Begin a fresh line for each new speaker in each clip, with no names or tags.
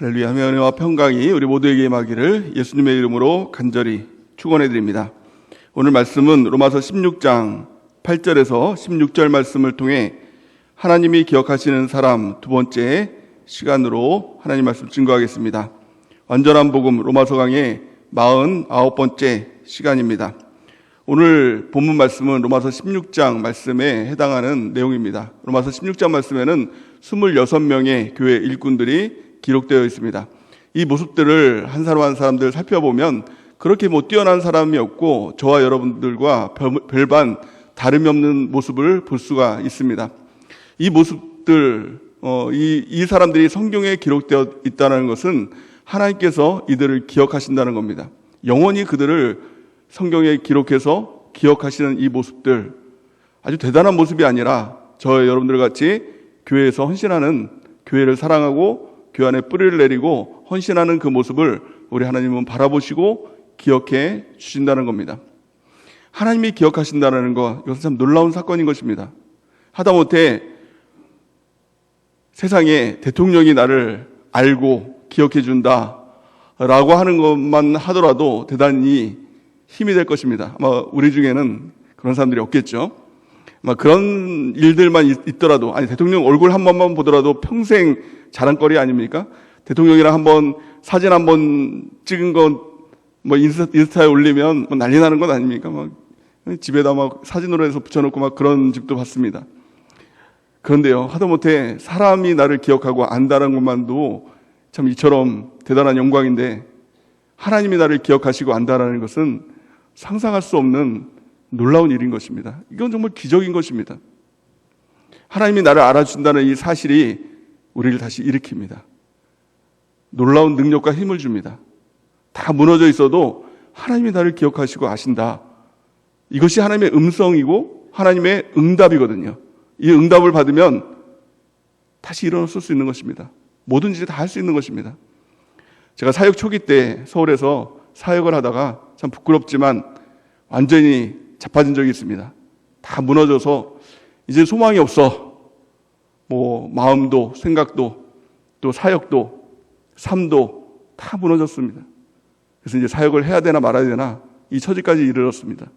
할렐루야. 하나님의 은혜와 평강이 우리 모두에게 임하기를 예수님의 이름으로 간절히 축원해 드립니다. 오늘 말씀은 로마서 16장 8절에서 16절 말씀을 통해 하나님이 기억하시는 사람 두 번째 시간으로 하나님 말씀 증거하겠습니다. 완전한 복음 로마서 강의 49번째 시간입니다. 오늘 본문 말씀은 로마서 16장 말씀에 해당하는 내용입니다. 로마서 16장 말씀에는 26명의 교회 일꾼들이 기록되어 있습니다. 이 모습들을 한 사람 한 사람들 살펴보면 그렇게 뛰어난 사람이 없고 저와 여러분들과 별반 다름이 없는 모습을 볼 수가 있습니다. 이 모습들, 이 사람들이 성경에 기록되어 있다는 것은 하나님께서 이들을 기억하신다는 겁니다. 영원히 그들을 성경에 기록해서 기억하시는 이 모습들, 아주 대단한 모습이 아니라 저 여러분들 같이 교회에서 헌신하는, 교회를 사랑하고 교회 안에 뿌리를 내리고 헌신하는 그 모습을 우리 하나님은 바라보시고 기억해 주신다는 겁니다. 하나님이 기억하신다는 것, 이것은 참 놀라운 사건인 것입니다. 하다못해 세상에 대통령이 나를 알고 기억해 준다라고 하는 것만 하더라도 대단히 힘이 될 것입니다. 아마 우리 중에는 그런 사람들이 없겠죠. 아마 그런 일들만 있더라도, 아니 대통령 얼굴 한 번만 보더라도 평생 자랑거리 아닙니까? 대통령이랑 한번 사진 한번 찍은 거 뭐 인스타에 올리면 뭐 난리 나는 것 아닙니까? 막 집에다 막 사진으로 해서 붙여놓고 막 그런 집도 봤습니다. 그런데요, 하다못해 사람이 나를 기억하고 안다는 것만도 참 이처럼 대단한 영광인데, 하나님이 나를 기억하시고 안다라는 것은 상상할 수 없는 놀라운 일인 것입니다. 이건 정말 기적인 것입니다. 하나님이 나를 알아준다는 이 사실이 우리를 다시 일으킵니다. 놀라운 능력과 힘을 줍니다. 다 무너져 있어도 하나님이 나를 기억하시고 아신다. 이것이 하나님의 음성이고 하나님의 응답이거든요. 이 응답을 받으면 다시 일어설 수 있는 것입니다. 뭐든지 다 할 수 있는 것입니다. 제가 사역 초기 때 서울에서 사역을 하다가 참 부끄럽지만 완전히 자빠진 적이 있습니다. 다 무너져서 이제 소망이 없어. 뭐 마음도 생각도 또 사역도 삶도 다 무너졌습니다. 그래서 이제 사역을 해야 되나 말아야 되나 이 처지까지 이르렀습니다.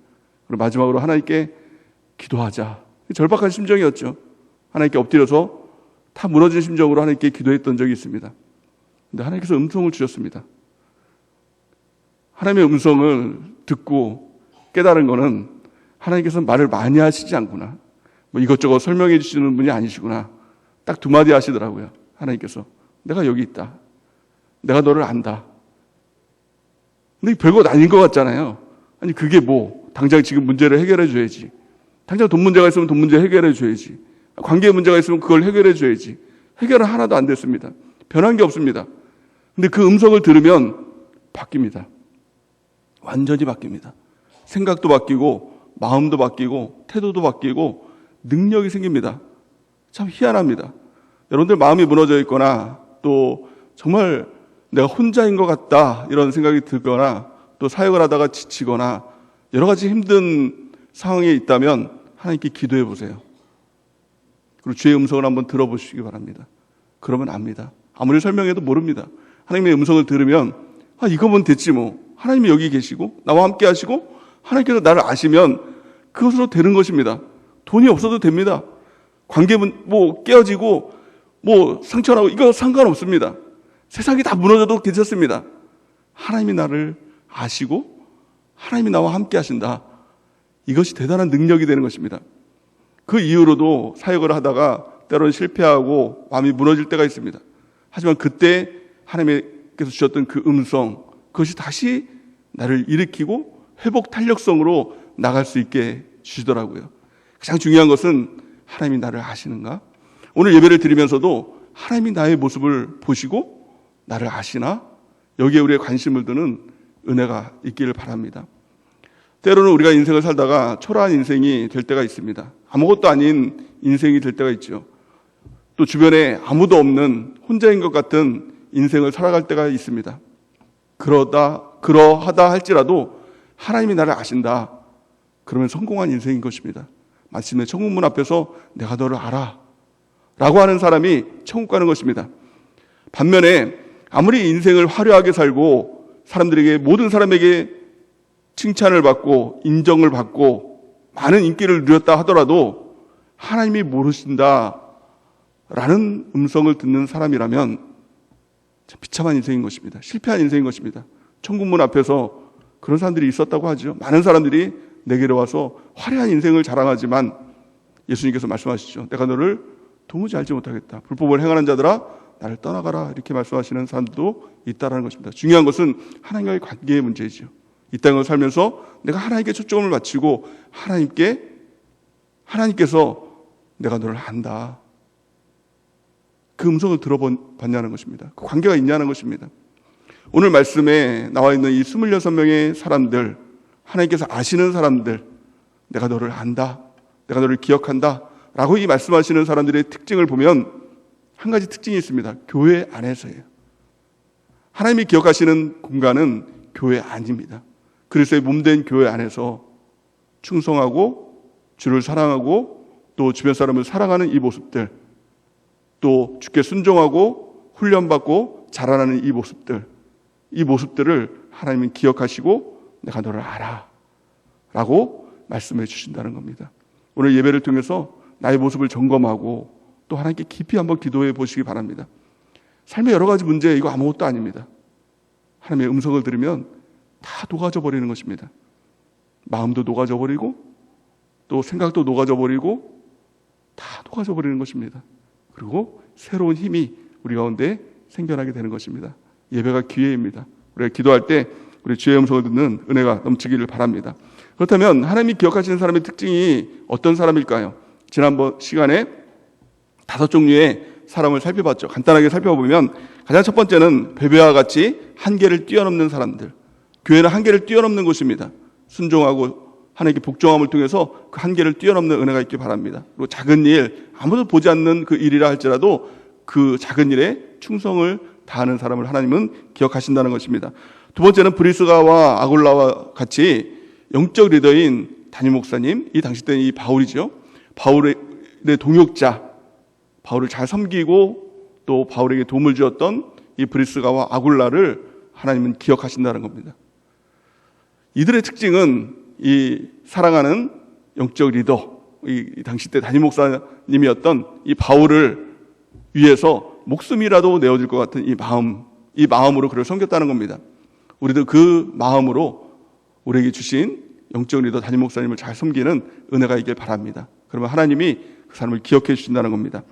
그리고 마지막으로 하나님께 기도하자. 절박한 심정이었죠. 하나님께 엎드려서 다 무너진 심정으로 하나님께 기도했던 적이 있습니다. 근데 하나님께서 음성을 주셨습니다. 하나님의 음성을 듣고 깨달은 거는 하나님께서 말을 많이 하시지 않구나. 뭐 이것저것 설명해 주시는 분이 아니시구나. 딱 두 마디 하시더라고요. 하나님께서 내가 여기 있다. 내가 너를 안다. 근데 별것 아닌 것 같잖아요. 아니 그게 뭐 당장 지금 문제를 해결해 줘야지. 당장 돈 문제가 있으면 돈 문제 해결해 줘야지. 관계 문제가 있으면 그걸 해결해 줘야지. 해결은 하나도 안 됐습니다. 변한 게 없습니다. 근데 그 음성을 들으면 바뀝니다. 완전히 바뀝니다. 생각도 바뀌고 마음도 바뀌고 태도도 바뀌고 능력이 생깁니다. 참 희한합니다. 여러분들 마음이 무너져 있거나 또 정말 내가 혼자인 것 같다 이런 생각이 들거나 또 사역을 하다가 지치거나 여러 가지 힘든 상황에 있다면 하나님께 기도해 보세요. 그리고 주의 음성을 한번 들어보시기 바랍니다. 그러면 압니다. 아무리 설명해도 모릅니다. 하나님의 음성을 들으면 이거면 됐지 뭐. 하나님이 여기 계시고 나와 함께 하시고 하나님께서 나를 아시면 그것으로 되는 것입니다. 돈이 없어도 됩니다. 관계 뭐 깨어지고 뭐 상처나고 이거 상관없습니다. 세상이 다 무너져도 괜찮습니다. 하나님이 나를 아시고 하나님이 나와 함께 하신다. 이것이 대단한 능력이 되는 것입니다. 그 이후로도 사역을 하다가 때로는 실패하고 마음이 무너질 때가 있습니다. 하지만 그때 하나님께서 주셨던 그 음성, 그것이 다시 나를 일으키고 회복 탄력성으로 나갈 수 있게 주시더라고요. 가장 중요한 것은 하나님이 나를 아시는가? 오늘 예배를 드리면서도 하나님이 나의 모습을 보시고 나를 아시나? 여기에 우리의 관심을 두는 은혜가 있기를 바랍니다. 때로는 우리가 인생을 살다가 초라한 인생이 될 때가 있습니다. 아무것도 아닌 인생이 될 때가 있죠. 또 주변에 아무도 없는 혼자인 것 같은 인생을 살아갈 때가 있습니다. 그러하다 할지라도 하나님이 나를 아신다. 그러면 성공한 인생인 것입니다. 마침내 천국문 앞에서 내가 너를 알아 라고 하는 사람이 천국 가는 것입니다. 반면에 아무리 인생을 화려하게 살고 사람들에게, 모든 사람에게 칭찬을 받고 인정을 받고 많은 인기를 누렸다 하더라도 하나님이 모르신다라는 음성을 듣는 사람이라면 참 비참한 인생인 것입니다. 실패한 인생인 것입니다. 천국문 앞에서 그런 사람들이 있었다고 하죠. 많은 사람들이 내게로 와서 화려한 인생을 자랑하지만 예수님께서 말씀하시죠. 내가 너를 도무지 알지 못하겠다. 불법을 행하는 자들아 나를 떠나가라. 이렇게 말씀하시는 사람들도 있다는 것입니다. 중요한 것은 하나님과의 관계의 문제이죠. 이 땅을 살면서 내가 하나님께 초점을 맞추고 하나님께서 내가 너를 안다. 그 음성을 들어봤냐는 것입니다. 그 관계가 있냐는 것입니다. 오늘 말씀에 나와 있는 이 26명의 사람들, 하나님께서 아시는 사람들, 내가 너를 안다, 내가 너를 기억한다 라고 이 말씀하시는 사람들의 특징을 보면 한 가지 특징이 있습니다. 교회 안에서예요. 하나님이 기억하시는 공간은 교회 안입니다. 그리스도의 몸된 교회 안에서 충성하고 주를 사랑하고 또 주변 사람을 사랑하는 이 모습들, 또 주께 순종하고 훈련받고 자라나는 이 모습들을 하나님은 기억하시고 내가 너를 알아 라고 말씀해 주신다는 겁니다. 오늘 예배를 통해서 나의 모습을 점검하고 또 하나님께 깊이 한번 기도해 보시기 바랍니다. 삶의 여러 가지 문제, 이거 아무것도 아닙니다. 하나님의 음성을 들으면 다 녹아져 버리는 것입니다. 마음도 녹아져 버리고 또 생각도 녹아져 버리고 다 녹아져 버리는 것입니다. 그리고 새로운 힘이 우리 가운데 생겨나게 되는 것입니다. 예배가 기회입니다. 우리가 기도할 때 우리 주의 음성을 듣는 은혜가 넘치기를 바랍니다. 그렇다면 하나님이 기억하시는 사람의 특징이 어떤 사람일까요? 지난번 시간에 5종류의 사람을 살펴봤죠. 간단하게 살펴보면 가장 첫 번째는 베베와 같이 한계를 뛰어넘는 사람들. 교회는 한계를 뛰어넘는 곳입니다. 순종하고 하나님께 복종함을 통해서 그 한계를 뛰어넘는 은혜가 있기 바랍니다. 그리고 작은 일, 아무도 보지 않는 그 일이라 할지라도 그 작은 일에 충성을 다하는 사람을 하나님은 기억하신다는 것입니다. 두 번째는 브리스가와 아굴라와 같이 영적 리더인 담임 목사님, 이 당시 때는 이 바울이죠. 바울의 동역자, 바울을 잘 섬기고 또 바울에게 도움을 주었던 이 브리스가와 아굴라를 하나님은 기억하신다는 겁니다. 이들의 특징은 이 사랑하는 영적 리더, 이 당시 때 담임 목사님이었던 이 바울을 위해서 목숨이라도 내어줄 것 같은 이 마음으로 그를 섬겼다는 겁니다. 우리도 그 마음으로 우리에게 주신 영적 리더 담임 목사님을 잘 섬기는 은혜가 있길 바랍니다. 그러면 하나님이 그 사람을 기억해 주신다는 겁니다.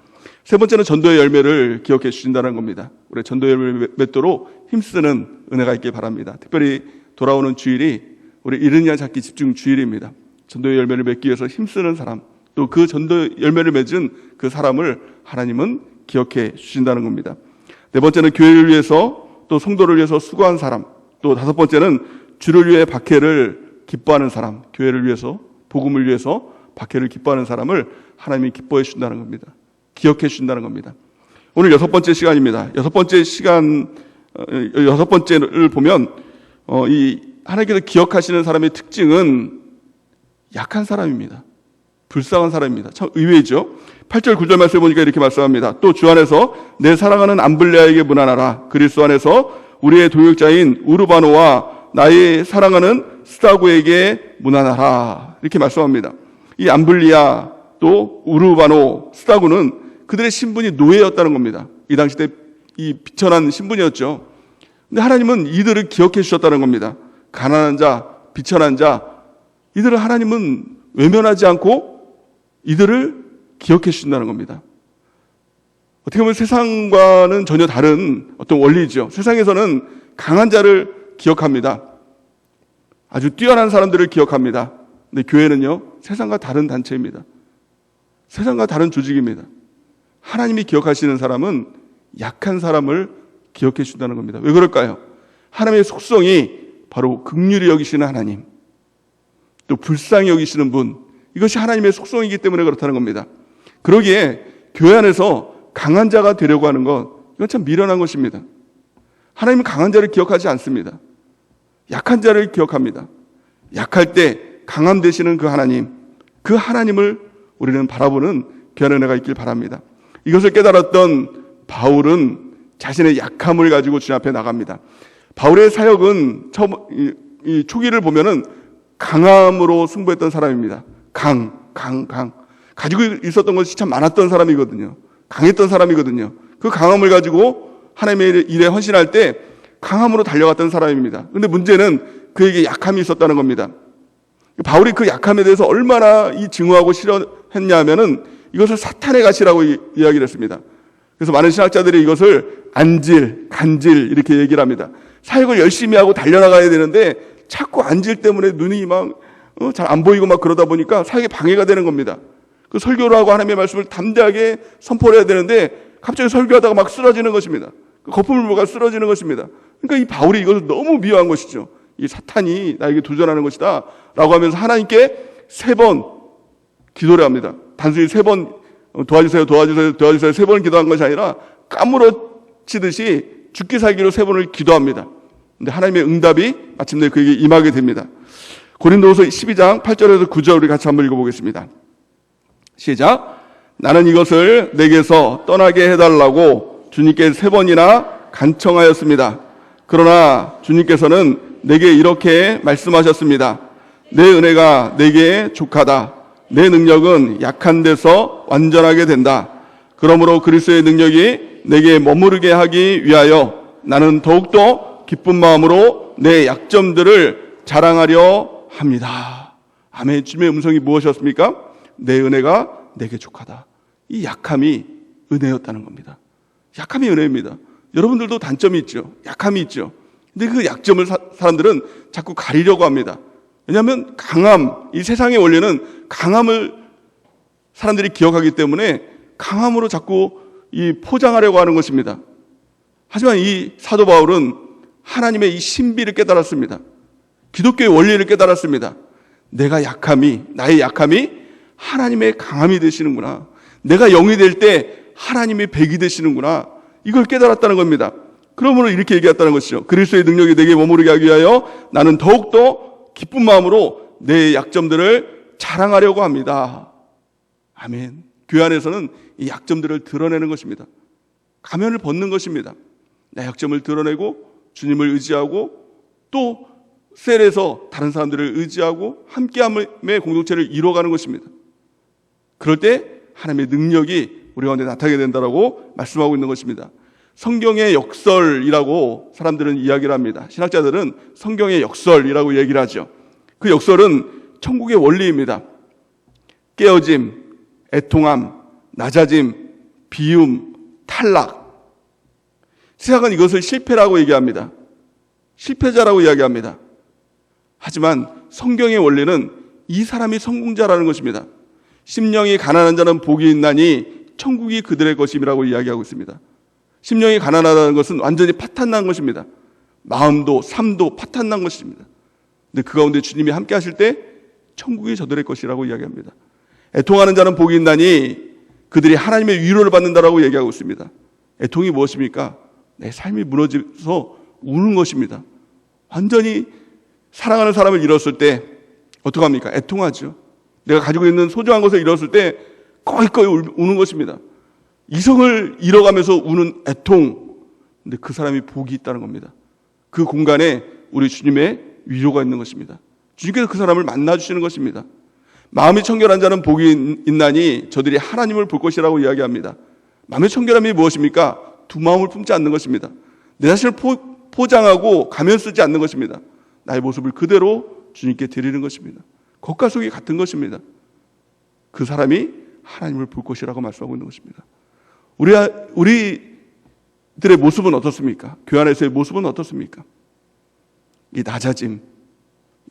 세 번째는 전도의 열매를 기억해 주신다는 겁니다. 우리 전도의 열매를 맺도록 힘쓰는 은혜가 있길 바랍니다. 특별히 돌아오는 주일이 우리 이르냐 찾기 집중 주일입니다. 전도의 열매를 맺기 위해서 힘쓰는 사람, 또 그 전도의 열매를 맺은 그 사람을 하나님은 기억해 주신다는 겁니다. 네 번째는 교회를 위해서 또 성도를 위해서 수고한 사람, 또 다섯 번째는 주를 위해 박해를 기뻐하는 사람, 교회를 위해서 복음을 위해서 박해를 기뻐하는 사람을 하나님이 기뻐해 주신다는 겁니다. 기억해 주신다는 겁니다. 오늘 6번째 시간입니다. 6번째를 보면 이 하나님께서 기억하시는 사람의 특징은 약한 사람입니다. 불쌍한 사람입니다. 참 의외죠. 8절 9절 말씀을 보니까 이렇게 말씀합니다. 또 주 안에서 내 사랑하는 암블레아에게 문안하라. 그리스도 안에서 우리의 동역자인 우르바노와 나의 사랑하는 스다고에게 문안하라. 이렇게 말씀합니다. 이 암블리아 또 우르바노, 스다고는 그들의 신분이 노예였다는 겁니다. 이 당시 때 이 비천한 신분이었죠. 근데 하나님은 이들을 기억해 주셨다는 겁니다. 가난한 자, 비천한 자, 이들을 하나님은 외면하지 않고 이들을 기억해 주신다는 겁니다. 어떻게 보면 세상과는 전혀 다른 어떤 원리죠. 세상에서는 강한 자를 기억합니다. 아주 뛰어난 사람들을 기억합니다. 근데 교회는요, 세상과 다른 단체입니다. 세상과 다른 조직입니다. 하나님이 기억하시는 사람은 약한 사람을 기억해 주신다는 겁니다. 왜 그럴까요? 하나님의 속성이 바로 긍휼히 여기시는 하나님, 또 불쌍히 여기시는 분, 이것이 하나님의 속성이기 때문에 그렇다는 겁니다. 그러기에 교회 안에서 강한 자가 되려고 하는 것, 이건 참 미련한 것입니다. 하나님은 강한 자를 기억하지 않습니다. 약한 자를 기억합니다. 약할 때 강함 되시는 그 하나님을 우리는 바라보는 귀한 은혜가 있길 바랍니다. 이것을 깨달았던 바울은 자신의 약함을 가지고 주님 앞에 나갑니다. 바울의 사역은 이 초기를 보면은 강함으로 승부했던 사람입니다. 강. 가지고 있었던 것이 참 많았던 사람이거든요. 강했던 사람이거든요. 그 강함을 가지고 하나님의 일에 헌신할 때 강함으로 달려갔던 사람입니다. 그런데 문제는 그에게 약함이 있었다는 겁니다. 바울이 그 약함에 대해서 얼마나 증오하고 싫어했냐면은 이것을 사탄의 가시라고 이야기를 했습니다. 그래서 많은 신학자들이 이것을 안질, 간질 이렇게 얘기를 합니다. 사역을 열심히 하고 달려나가야 되는데 자꾸 안질 때문에 눈이 막 잘 안 보이고 막 그러다 보니까 사역에 방해가 되는 겁니다. 그 설교를 하고 하나님의 말씀을 담대하게 선포를 해야 되는데 갑자기 설교하다가 막 쓰러지는 것입니다. 그 거품을 보가 쓰러지는 것입니다. 그러니까 이 바울이 이것을 너무 미워한 것이죠. 이 사탄이 나에게 도전하는 것이다 라고 하면서 하나님께 3번 기도를 합니다. 단순히 3번 도와주세요 3번 기도한 것이 아니라 까무러치듯이 죽기 살기로 3번을 기도합니다. 근데 하나님의 응답이 마침내 그에게 임하게 됩니다. 고린도후서 12장 8절에서 9절 우리 같이 한번 읽어보겠습니다. 시작. 나는 이것을 내게서 떠나게 해달라고 주님께 3번이나 간청하였습니다. 그러나 주님께서는 내게 이렇게 말씀하셨습니다. 내 은혜가 내게 족하다. 내 능력은 약한 데서 완전하게 된다. 그러므로 그리스도의 능력이 내게 머무르게 하기 위하여 나는 더욱더 기쁜 마음으로 내 약점들을 자랑하려 합니다. 아멘. 주님의 음성이 무엇이었습니까? 내 은혜가 내게 족하다. 이 약함이 은혜였다는 겁니다. 약함이 은혜입니다. 여러분들도 단점이 있죠. 약함이 있죠. 근데 그 약점을 사람들은 자꾸 가리려고 합니다. 왜냐하면 강함, 이 세상의 원리는 강함을 사람들이 기억하기 때문에 강함으로 자꾸 이 포장하려고 하는 것입니다. 하지만 이 사도 바울은 하나님의 이 신비를 깨달았습니다. 기독교의 원리를 깨달았습니다. 나의 약함이 하나님의 강함이 되시는구나. 내가 영이 될 때 하나님의 백이 되시는구나. 이걸 깨달았다는 겁니다. 그러므로 이렇게 얘기했다는 것이죠. 그리스도의 능력이 내게 머무르게 하기 위하여 나는 더욱더 기쁜 마음으로 내 약점들을 자랑하려고 합니다. 아멘. 교회 안에서는 이 약점들을 드러내는 것입니다. 가면을 벗는 것입니다. 내 약점을 드러내고 주님을 의지하고 또 셀에서 다른 사람들을 의지하고 함께함의 공동체를 이루어가는 것입니다. 그럴 때 하나님의 능력이 우리 가운데 나타나게 된다라고 말씀하고 있는 것입니다. 성경의 역설이라고 사람들은 이야기를 합니다. 신학자들은 성경의 역설이라고 얘기를 하죠. 그 역설은 천국의 원리입니다. 깨어짐, 애통함, 낮아짐, 비움, 탈락. 세상은 이것을 실패라고 얘기합니다. 실패자라고 이야기합니다. 하지만 성경의 원리는 이 사람이 성공자라는 것입니다. 심령이 가난한 자는 복이 있나니 천국이 그들의 것임이라고 이야기하고 있습니다. 심령이 가난하다는 것은 완전히 파탄난 것입니다. 마음도 삶도 파탄난 것입니다. 근데 그 가운데 주님이 함께 하실 때 천국이 저들의 것이라고 이야기합니다. 애통하는 자는 복이 있나니 그들이 하나님의 위로를 받는다라고 얘기하고 있습니다. 애통이 무엇입니까? 내 삶이 무너져서 우는 것입니다. 완전히 사랑하는 사람을 잃었을 때 어떡합니까? 애통하죠. 내가 가지고 있는 소중한 것을 잃었을 때 꺼이꺼이 우는 것입니다. 이성을 잃어가면서 우는 애통. 근데 그 사람이 복이 있다는 겁니다. 그 공간에 우리 주님의 위로가 있는 것입니다. 주님께서 그 사람을 만나주시는 것입니다. 마음이 청결한 자는 복이 있나니 저들이 하나님을 볼 것이라고 이야기합니다. 마음의 청결함이 무엇입니까? 두 마음을 품지 않는 것입니다. 내 자신을 포장하고 가면 쓰지 않는 것입니다. 나의 모습을 그대로 주님께 드리는 것입니다. 겉과 속이 같은 것입니다. 그 사람이 하나님을 볼 것이라고 말씀하고 있는 것입니다. 우리들의 모습은 어떻습니까? 교회 안에서의 모습은 어떻습니까? 이 낮아짐,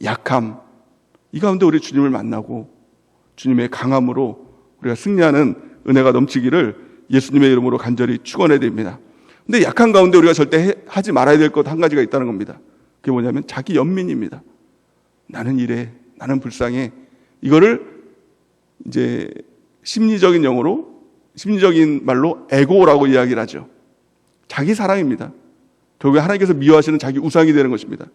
약함, 이 가운데 우리 주님을 만나고 주님의 강함으로 우리가 승리하는 은혜가 넘치기를 예수님의 이름으로 간절히 축원해야 됩니다. 근데 약한 가운데 우리가 절대 하지 말아야 될 것 한 가지가 있다는 겁니다. 그게 뭐냐면 자기 연민입니다. 나는 이래, 나는 불쌍해. 이거를 이제 심리적인 말로 에고라고 이야기를 하죠. 자기 사랑입니다. 결국에 하나님께서 미워하시는 자기 우상이 되는 것입니다.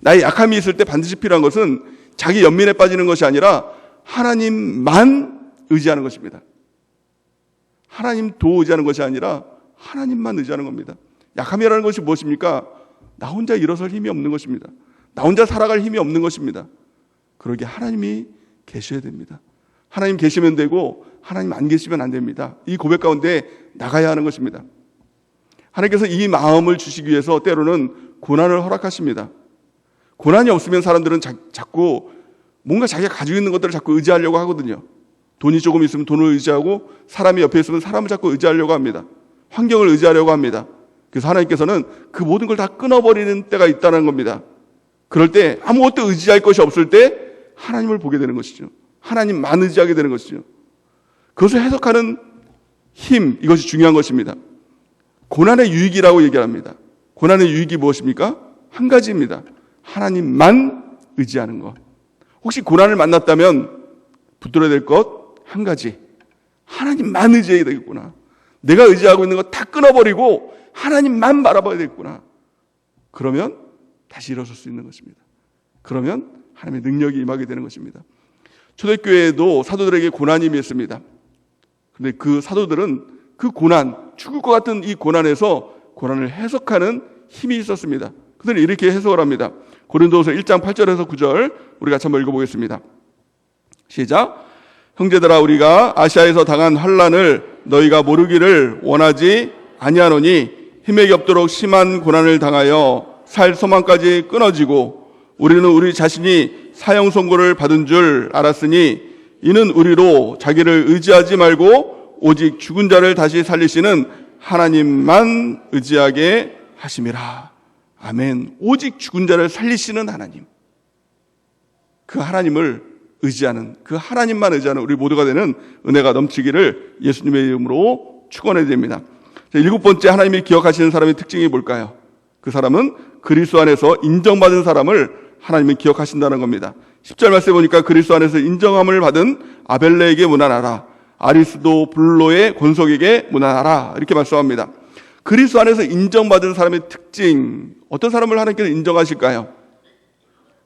나의 약함이 있을 때 반드시 필요한 것은 자기 연민에 빠지는 것이 아니라 하나님만 의지하는 것입니다. 하나님 도 의지하는 것이 아니라 하나님만 의지하는 겁니다. 약함이라는 것이 무엇입니까? 나 혼자 일어설 힘이 없는 것입니다. 나 혼자 살아갈 힘이 없는 것입니다. 그러기에 하나님이 계셔야 됩니다. 하나님 계시면 되고 하나님 안 계시면 안 됩니다. 이 고백 가운데 나가야 하는 것입니다. 하나님께서 이 마음을 주시기 위해서 때로는 고난을 허락하십니다. 고난이 없으면 사람들은 자꾸 뭔가 자기가 가지고 있는 것들을 자꾸 의지하려고 하거든요. 돈이 조금 있으면 돈을 의지하고 사람이 옆에 있으면 사람을 자꾸 의지하려고 합니다. 환경을 의지하려고 합니다. 그래서 하나님께서는 그 모든 걸 다 끊어버리는 때가 있다는 겁니다. 그럴 때 아무것도 의지할 것이 없을 때 하나님을 보게 되는 것이죠. 하나님만 의지하게 되는 것이죠. 그것을 해석하는 힘, 이것이 중요한 것입니다. 고난의 유익이라고 얘기합니다. 고난의 유익이 무엇입니까? 한 가지입니다. 하나님만 의지하는 것. 혹시 고난을 만났다면 붙들어야 될 것 한 가지. 하나님만 의지해야 되겠구나. 내가 의지하고 있는 거 다 끊어버리고 하나님만 바라봐야 되겠구나. 그러면 다시 일어설 수 있는 것입니다. 그러면 하나님의 능력이 임하게 되는 것입니다. 초대교회에도 사도들에게 고난이 임했습니다. 그런데 그 사도들은 그 고난, 죽을 것 같은 이 고난에서 고난을 해석하는 힘이 있었습니다. 그들은 이렇게 해석을 합니다. 고린도후서 1장 8절에서 9절 우리 같이 한번 읽어보겠습니다. 시작. 형제들아, 우리가 아시아에서 당한 환난을 너희가 모르기를 원하지 아니하노니 힘에게 없도록 심한 고난을 당하여 살 소망까지 끊어지고 우리는 우리 자신이 사형 선고를 받은 줄 알았으니 이는 우리로 자기를 의지하지 말고 오직 죽은 자를 다시 살리시는 하나님만 의지하게 하심이라. 아멘. 오직 죽은 자를 살리시는 하나님, 그 하나님을 의지하는, 그 하나님만 의지하는 우리 모두가 되는 은혜가 넘치기를 예수님의 이름으로 축원해야 됩니다. 자, 7번째 하나님이 기억하시는 사람의 특징이 뭘까요? 그 사람은 그리스도 안에서 인정받은 사람을 하나님이 기억하신다는 겁니다. 10절 말씀에 보니까 그리스도 안에서 인정함을 받은 아벨레에게 문안하라, 아리스도블로의 권속에게 문안하라, 이렇게 말씀합니다. 그리스도 안에서 인정받은 사람의 특징, 어떤 사람을 하나님께서 인정하실까요?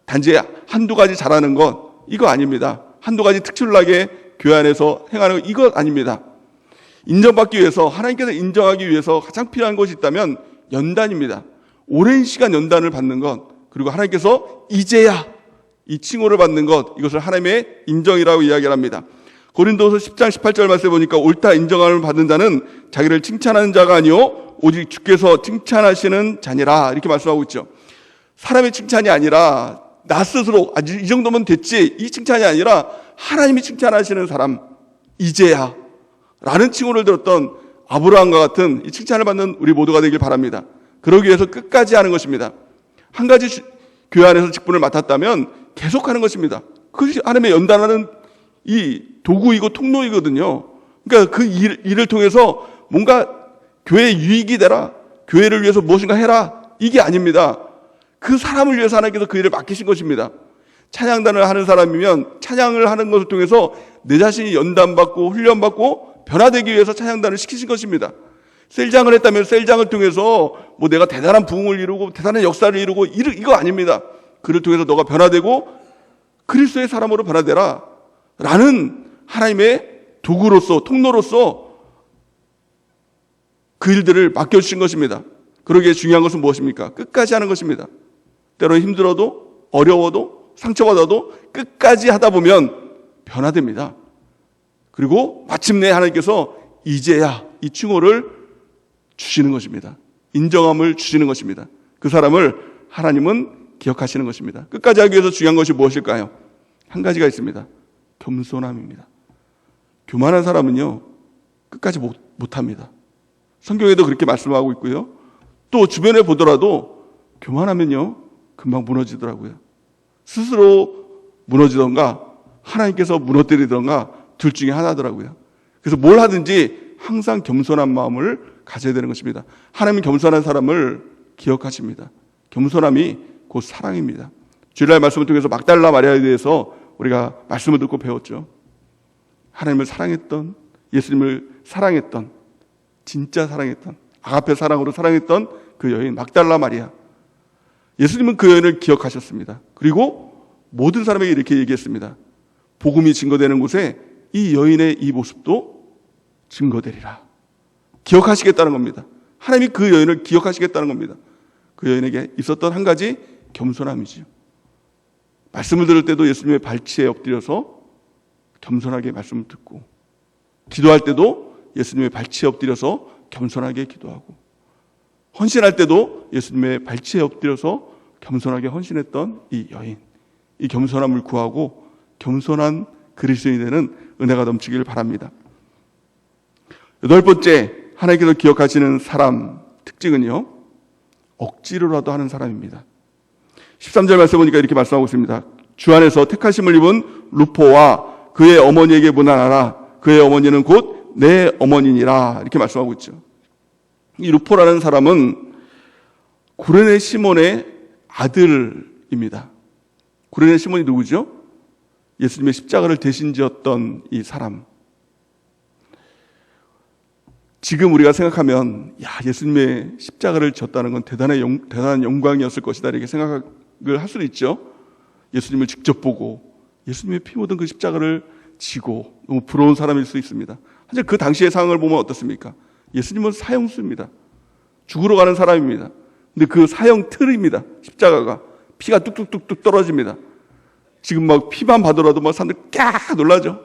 단지 한두 가지 잘하는 것, 이거 아닙니다. 한두 가지 특출나게 교회 안에서 행하는 것, 이것 아닙니다. 인정받기 위해서, 하나님께서 인정하기 위해서 가장 필요한 것이 있다면 연단입니다. 오랜 시간 연단을 받는 것, 그리고 하나님께서 이제야 이 칭호를 받는 것, 이것을 하나님의 인정이라고 이야기를 합니다. 고린도서 10장 18절 말씀에 보니까 옳다 인정함을 받는 자는 자기를 칭찬하는 자가 아니요 오직 주께서 칭찬하시는 자니라, 이렇게 말씀하고 있죠. 사람의 칭찬이 아니라 나 스스로 이 정도면 됐지, 이 칭찬이 아니라 하나님이 칭찬하시는 사람, 이제야 라는 칭호를 들었던 아브라함과 같은 이 칭찬을 받는 우리 모두가 되길 바랍니다. 그러기 위해서 끝까지 하는 것입니다. 한 가지 교회 안에서 직분을 맡았다면 계속하는 것입니다. 그것이 하나님의 연단하는 이 도구이고 통로이거든요. 그러니까 그 일을 통해서 뭔가 교회에 유익이 되라, 교회를 위해서 무엇인가 해라, 이게 아닙니다. 그 사람을 위해서 하나님께서 그 일을 맡기신 것입니다. 찬양단을 하는 사람이면 찬양을 하는 것을 통해서 내 자신이 연단받고 훈련받고 변화되기 위해서 찬양단을 시키신 것입니다. 셀장을 했다면 셀장을 통해서 뭐 내가 대단한 부흥을 이루고 대단한 역사를 이루고 이거 아닙니다. 그를 통해서 너가 변화되고 그리스도의 사람으로 변화되라 라는 하나님의 도구로서, 통로로서 그 일들을 맡겨주신 것입니다. 그러기에 중요한 것은 무엇입니까? 끝까지 하는 것입니다. 때로는 힘들어도, 어려워도, 상처받아도 끝까지 하다 보면 변화됩니다. 그리고 마침내 하나님께서 이제야 이 칭호를 주시는 것입니다. 인정함을 주시는 것입니다. 그 사람을 하나님은 기억하시는 것입니다. 끝까지 하기 위해서 중요한 것이 무엇일까요? 한 가지가 있습니다. 겸손함입니다. 교만한 사람은요, 끝까지 못합니다. 성경에도 그렇게 말씀하고 있고요. 또 주변에 보더라도 교만하면요, 금방 무너지더라고요. 스스로 무너지던가 하나님께서 무너뜨리던가 둘 중에 하나더라고요. 그래서 뭘 하든지 항상 겸손한 마음을 가져야 되는 것입니다. 하나님은 겸손한 사람을 기억하십니다. 겸손함이 곧 사랑입니다. 주일날 말씀을 통해서 막달라 마리아에 대해서 우리가 말씀을 듣고 배웠죠. 하나님을 사랑했던, 예수님을 사랑했던, 진짜 사랑했던, 아가페 사랑으로 사랑했던 그 여인 막달라 마리아. 예수님은 그 여인을 기억하셨습니다. 그리고 모든 사람에게 이렇게 얘기했습니다. 복음이 증거되는 곳에 이 여인의 이 모습도 증거되리라. 기억하시겠다는 겁니다. 하나님이 그 여인을 기억하시겠다는 겁니다. 그 여인에게 있었던 한 가지 겸손함이지요. 말씀을 들을 때도 예수님의 발치에 엎드려서 겸손하게 말씀을 듣고, 기도할 때도 예수님의 발치에 엎드려서 겸손하게 기도하고, 헌신할 때도 예수님의 발치에 엎드려서 겸손하게 헌신했던 이 여인, 이 겸손함을 구하고 겸손한 그리스도인이 되는 은혜가 넘치길 바랍니다. 8번째, 하나님께서 기억하시는 사람 특징은요, 억지로라도 하는 사람입니다. 13절 말씀 보니까 이렇게 말씀하고 있습니다. 주 안에서 택하심을 입은 루포와 그의 어머니에게 문안하라. 그의 어머니는 곧 내 어머니니라. 이렇게 말씀하고 있죠. 이 루포라는 사람은 구레네 시몬의 아들입니다. 구레네 시몬이 누구죠? 예수님의 십자가를 대신 지었던 이 사람. 지금 우리가 생각하면 예수님의 십자가를 졌다는 건 대단한 영광이었을 것이다 이렇게 생각을 할 수도 있죠. 예수님을 직접 보고 예수님의 피 묻은 그 십자가를 지고 너무 부러운 사람일 수 있습니다. 하지만 그 당시의 상황을 보면 어떻습니까? 예수님은 사형수입니다. 죽으러 가는 사람입니다. 근데 그 사형 틀입니다. 십자가가 피가 뚝뚝뚝뚝 떨어집니다. 지금 막 피만 봐더라도 막 사람들 깍 놀라죠.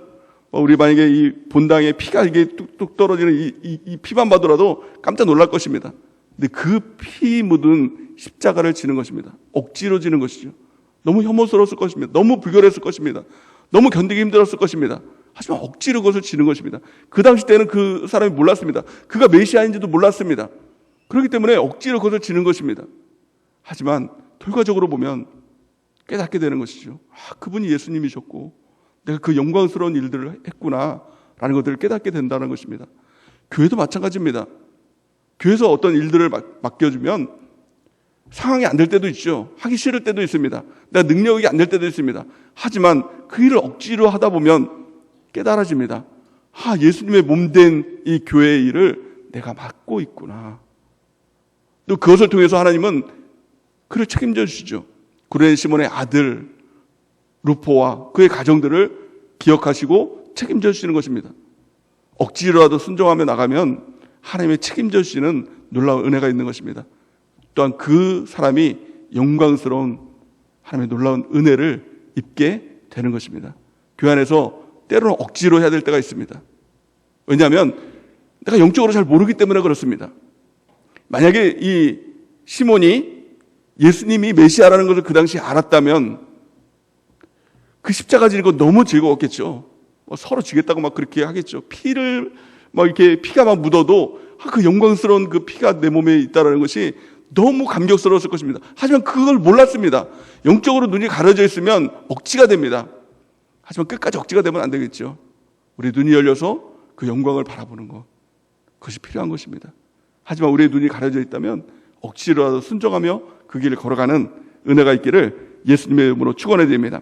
우리 만약에 이 본당에 피가 이게 뚝뚝 떨어지는 이 피만 봐더라도 깜짝 놀랄 것입니다. 근데 그 피 묻은 십자가를 지는 것입니다. 억지로 지는 것이죠. 너무 혐오스러웠을 것입니다. 너무 불결했을 것입니다. 너무 견디기 힘들었을 것입니다. 하지만 억지로 그것을 지는 것입니다. 그 당시 때는 그 사람이 몰랐습니다. 그가 메시아인지도 몰랐습니다. 그렇기 때문에 억지로 그것을 지는 것입니다. 하지만 결과적으로 보면 깨닫게 되는 것이죠. 그분이 예수님이셨고 내가 그 영광스러운 일들을 했구나 라는 것들을 깨닫게 된다는 것입니다. 교회도 마찬가지입니다. 교회에서 어떤 일들을 맡겨주면 상황이 안 될 때도 있죠. 하기 싫을 때도 있습니다. 내가 능력이 안 될 때도 있습니다. 하지만 그 일을 억지로 하다 보면 깨달아집니다. 예수님의 몸된 이 교회의 일을 내가 맡고 있구나. 또 그것을 통해서 하나님은 그를 책임져 주시죠. 구레네 시몬의 아들 루포와 그의 가정들을 기억하시고 책임져 주시는 것입니다. 억지로라도 순종하며 나가면 하나님의 책임져 주시는 놀라운 은혜가 있는 것입니다. 또한 그 사람이 영광스러운 하나님의 놀라운 은혜를 입게 되는 것입니다. 교회 안에서 때로는 억지로 해야 될 때가 있습니다. 왜냐하면 내가 영적으로 잘 모르기 때문에 그렇습니다. 만약에 이 시몬이 예수님이 메시아라는 것을 그 당시에 알았다면 그 십자가 지는 거 너무 즐거웠겠죠. 서로 지겠다고 막 그렇게 하겠죠. 피를 막 이렇게 피가 막 묻어도 그 영광스러운 그 피가 내 몸에 있다는 것이 너무 감격스러웠을 것입니다. 하지만 그걸 몰랐습니다. 영적으로 눈이 가려져 있으면 억지가 됩니다. 하지만 끝까지 억지가 되면 안 되겠죠. 우리 눈이 열려서 그 영광을 바라보는 것, 그것이 필요한 것입니다. 하지만 우리의 눈이 가려져 있다면 억지로라도 순종하며 그 길을 걸어가는 은혜가 있기를 예수님의 이름으로 축원해 드립니다.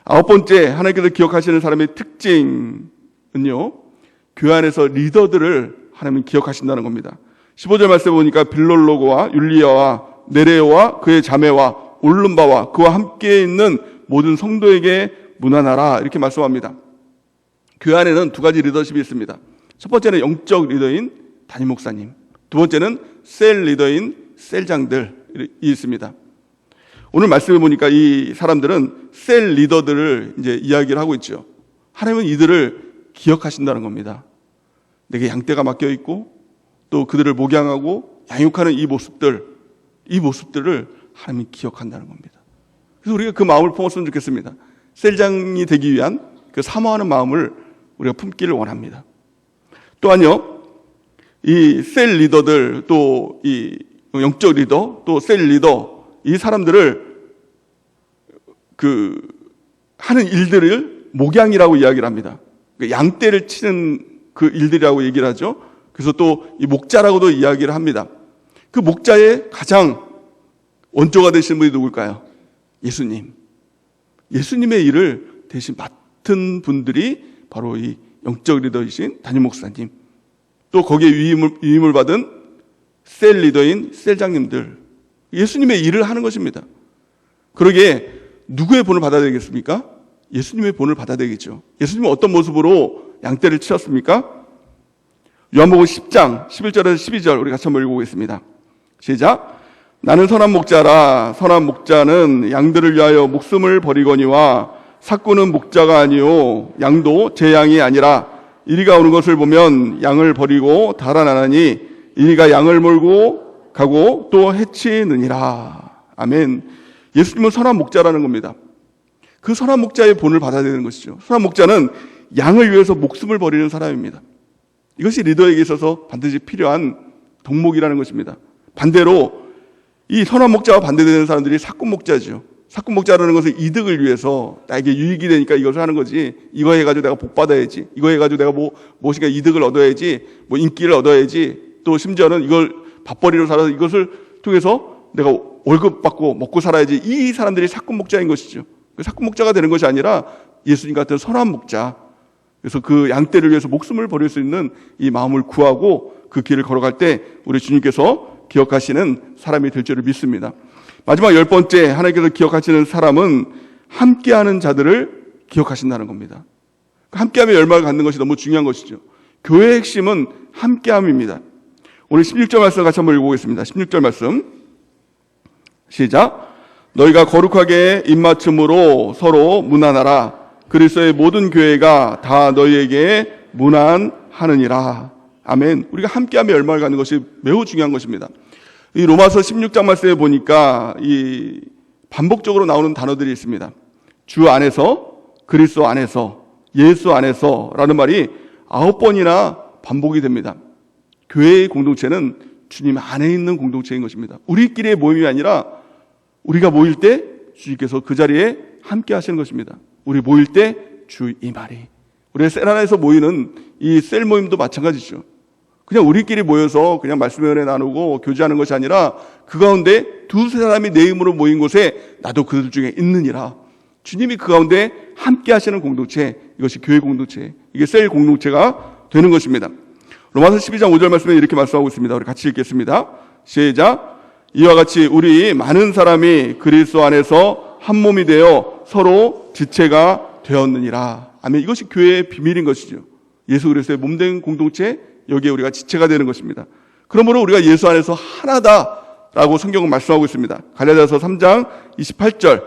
9번째, 하나님께서 기억하시는 사람의 특징은요, 교회 안에서 리더들을 하나님은 기억하신다는 겁니다. 15절 말씀에 보니까 빌롤로고와 율리아와 네레오와 그의 자매와 올름바와 그와 함께 있는 모든 성도에게 문안하라 이렇게 말씀합니다. 교회 안에는 두 가지 리더십이 있습니다. 첫 번째는 영적 리더인 담임 목사님, 두 번째는 셀 리더인 셀장들이 있습니다. 오늘 말씀해 보니까 이 사람들은 셀 리더들을 이제 이야기를 하고 있죠. 하나님은 이들을 기억하신다는 겁니다. 내게 양떼가 맡겨 있고 또 그들을 목양하고 양육하는 이 모습들을 하나님이 기억한다는 겁니다. 그래서 우리가 그 마음을 품었으면 좋겠습니다. 셀장이 되기 위한 그 사모하는 마음을 우리가 품기를 원합니다. 또한요, 이 셀 리더들, 또 이 영적 리더, 또 셀 리더, 이 사람들을 하는 일들을 목양이라고 이야기를 합니다. 양떼를 치는 그 일들이라고 얘기를 하죠. 그래서 또 이 목자라고도 이야기를 합니다. 그 목자의 가장 원조가 되신 분이 누굴까요? 예수님. 예수님의 일을 대신 맡은 분들이 바로 이 영적 리더이신 담임 목사님, 또 거기에 위임을 받은 셀 리더인 셀장님들, 예수님의 일을 하는 것입니다. 그러기에 누구의 본을 받아야 되겠습니까? 예수님의 본을 받아야 되겠죠. 예수님은 어떤 모습으로 양떼를 치셨습니까? 요한복음 10장 11절에서 12절 우리 같이 한번 읽어보겠습니다. 시작. 나는 선한 목자라. 선한 목자는 양들을 위하여 목숨을 버리거니와 삭구는 목자가 아니요 양도 제 양이 아니라 이리가 오는 것을 보면 양을 버리고 달아나나니 이리가 양을 몰고 가고 또 해치느니라. 아멘. 예수님은 선한 목자라는 겁니다. 그 선한 목자의 본을 받아야 되는 것이죠. 선한 목자는 양을 위해서 목숨을 버리는 사람입니다. 이것이 리더에게 있어서 반드시 필요한 덕목이라는 것입니다. 반대로 이 선한 목자와 반대되는 사람들이 사꾼 목자죠. 사꾼 목자라는 것은 이득을 위해서 나에게 유익이 되니까 이것을 하는 거지. 이거 해가지고 내가 복 받아야지. 이거 해가지고 내가 무엇인가 이득을 얻어야지. 인기를 얻어야지. 또 심지어는 이걸 밥벌이로 살아서 이것을 통해서 내가 월급 받고 먹고 살아야지. 이 사람들이 사꾼 목자인 것이죠. 사꾼 목자가 되는 것이 아니라 예수님 같은 선한 목자. 그래서 그 양떼를 위해서 목숨을 버릴 수 있는 이 마음을 구하고 그 길을 걸어갈 때 우리 주님께서 기억하시는 사람이 될 줄을 믿습니다. 마지막 10번째 하나님께서 기억하시는 사람은 함께하는 자들을 기억하신다는 겁니다. 함께함의 열망을 갖는 것이 너무 중요한 것이죠. 교회의 핵심은 함께함입니다. 오늘 16절 말씀 같이 한번 읽어보겠습니다. 16절 말씀 시작. 너희가 거룩하게 입맞춤으로 서로 문안하라. 그리스도의 모든 교회가 다 너희에게 문안하느니라. 아멘. 우리가 함께함의 열망을 갖는 것이 매우 중요한 것입니다. 이 로마서 16장 말씀에 보니까 이 반복적으로 나오는 단어들이 있습니다. 주 안에서, 그리스도 안에서, 예수 안에서라는 말이 9번이나 반복이 됩니다. 교회의 공동체는 주님 안에 있는 공동체인 것입니다. 우리끼리의 모임이 아니라 우리가 모일 때 주님께서 그 자리에 함께 하시는 것입니다. 우리 모일 때 주 이 말이. 우리 셀 하나에서 모이는 이 셀 모임도 마찬가지죠. 그냥 우리끼리 모여서 그냥 말씀의 은혜 나누고 교제하는 것이 아니라 그 가운데 두세 사람이 내 이름으로 모인 곳에 나도 그들 중에 있느니라. 주님이 그 가운데 함께 하시는 공동체, 이것이 교회 공동체, 이게 셀 공동체가 되는 것입니다. 로마서 12장 5절 말씀에 이렇게 말씀하고 있습니다. 우리 같이 읽겠습니다. 시작. 이와 같이 우리 많은 사람이 그리스도 안에서 한 몸이 되어 서로 지체가 되었느니라. 아멘. 이것이 교회의 비밀인 것이죠. 예수 그리스도의 몸된 공동체, 여기에 우리가 지체가 되는 것입니다. 그러므로 우리가 예수 안에서 하나다라고 성경은 말씀하고 있습니다. 갈라디아서 3장 28절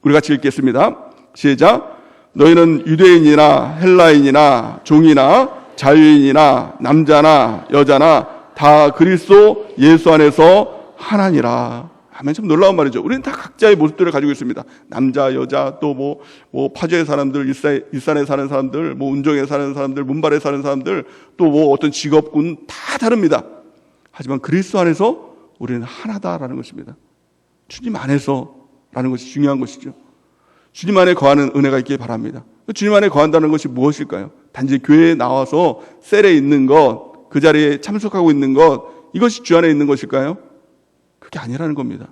우리 같이 읽겠습니다. 시작. 너희는 유대인이나 헬라인이나 종이나 자유인이나 남자나 여자나 다 그리스도 예수 안에서 하나니라. 아멘. 참 놀라운 말이죠. 우리는 다 각자의 모습들을 가지고 있습니다. 남자, 여자, 또 파주에 사람들, 일산에 사는 사람들, 운정에 사는 사람들, 문발에 사는 사람들, 또 어떤 직업군 다 다릅니다. 하지만 그리스도 안에서 우리는 하나다라는 것입니다. 주님 안에서라는 것이 중요한 것이죠. 주님 안에 거하는 은혜가 있기를 바랍니다. 주님 안에 거한다는 것이 무엇일까요? 단지 교회에 나와서 셀에 있는 것, 그 자리에 참석하고 있는 것, 이것이 주 안에 있는 것일까요? 그게 아니라는 겁니다.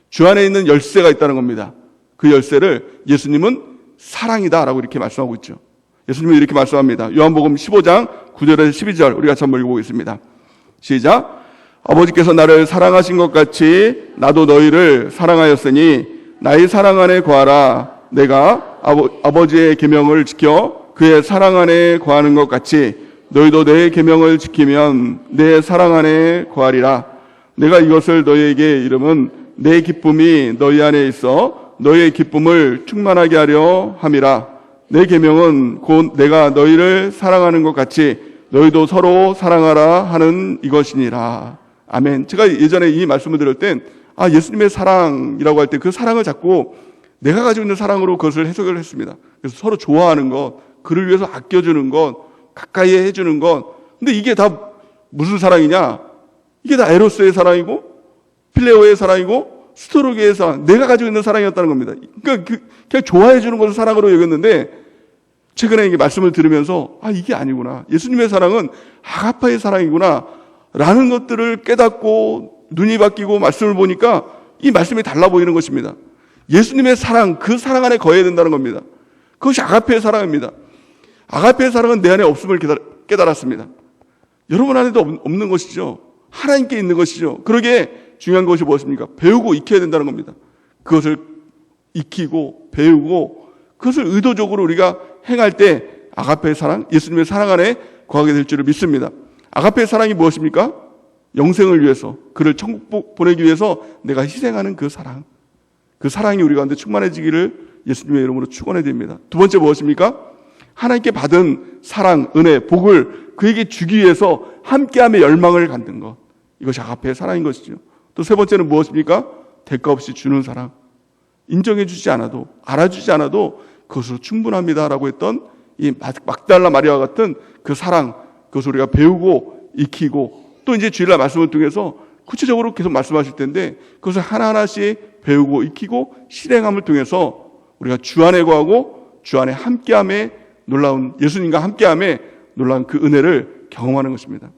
주 안에 있는 열쇠가 있다는 겁니다. 그 열쇠를 예수님은 사랑이다라고 이렇게 말씀하고 있죠. 예수님은 이렇게 말씀합니다. 요한복음 15장 9절에서 12절 우리 같이 한번 읽어보겠습니다. 시작. 아버지께서 나를 사랑하신 것 같이 나도 너희를 사랑하였으니 나의 사랑 안에 거하라. 내가 아버지의 계명을 지켜 그의 사랑 안에 거하는 것 같이 너희도 내 계명을 지키면 내 사랑 안에 거하리라. 내가 이것을 너희에게 이름은 내 기쁨이 너희 안에 있어 너희의 기쁨을 충만하게 하려 함이라. 내 계명은 곧 내가 너희를 사랑하는 것 같이 너희도 서로 사랑하라 하는 이것이니라. 아멘. 제가 예전에 이 말씀을 들을 땐 예수님의 사랑이라고 할 때 그 사랑을 자꾸 내가 가지고 있는 사랑으로 그것을 해석을 했습니다. 그래서 서로 좋아하는 것, 그를 위해서 아껴주는 것, 가까이 해주는 것. 근데 이게 다 무슨 사랑이냐? 이게 다 에로스의 사랑이고 필레오의 사랑이고 스토로게의 사랑, 내가 가지고 있는 사랑이었다는 겁니다. 그러니까 그냥 좋아해 주는 것을 사랑으로 여겼는데 최근에 이게 말씀을 들으면서 이게 아니구나. 예수님의 사랑은 아가파의 사랑이구나 라는 것들을 깨닫고 눈이 바뀌고 말씀을 보니까 이 말씀이 달라 보이는 것입니다. 예수님의 사랑, 그 사랑 안에 거해야 된다는 겁니다. 그것이 아가페의 사랑입니다. 아가페의 사랑은 내 안에 없음을 깨달았습니다. 여러분 안에도 없는 것이죠. 하나님께 있는 것이죠. 그러기에 중요한 것이 무엇입니까? 배우고 익혀야 된다는 겁니다. 그것을 익히고 배우고 그것을 의도적으로 우리가 행할 때 아가페의 사랑, 예수님의 사랑 안에 거하게 될 줄을 믿습니다. 아가페의 사랑이 무엇입니까? 영생을 위해서, 그를 천국 보내기 위해서 내가 희생하는 그 사랑. 그 사랑이 우리 가운데 충만해지기를 예수님의 이름으로 축원해 드립니다. 두 번째 무엇입니까? 하나님께 받은 사랑, 은혜, 복을 그에게 주기 위해서 함께함의 열망을 갖는 것. 이것이 아가페의 사랑인 것이죠. 또 세 번째는 무엇입니까? 대가 없이 주는 사랑. 인정해 주지 않아도, 알아주지 않아도 그것으로 충분합니다라고 했던 이 막달라 마리아와 같은 그 사랑, 그것을 우리가 배우고 익히고, 또 이제 주일날 말씀을 통해서 구체적으로 계속 말씀하실 텐데 그것을 하나하나씩 배우고 익히고 실행함을 통해서 우리가 주 안에 거하고 주 안에 함께함에 놀라운, 예수님과 함께함에 놀라운 그 은혜를 경험하는 것입니다.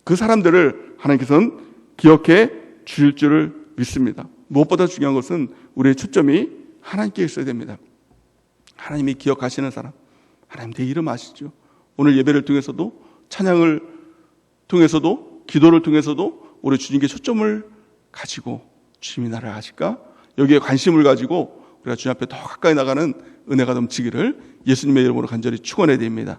그 사람들을 하나님께서는 기억해 주실 줄을 믿습니다. 무엇보다 중요한 것은 우리의 초점이 하나님께 있어야 됩니다. 하나님이 기억하시는 사람, 하나님 내 이름 아시죠? 오늘 예배를 통해서도, 찬양을 통해서도, 기도를 통해서도 우리 주님께 초점을 가지고 주님이 나를 아실까? 여기에 관심을 가지고 우리가 주님 앞에 더 가까이 나가는 은혜가 넘치기를 예수님의 이름으로 간절히 축원해 드립니다.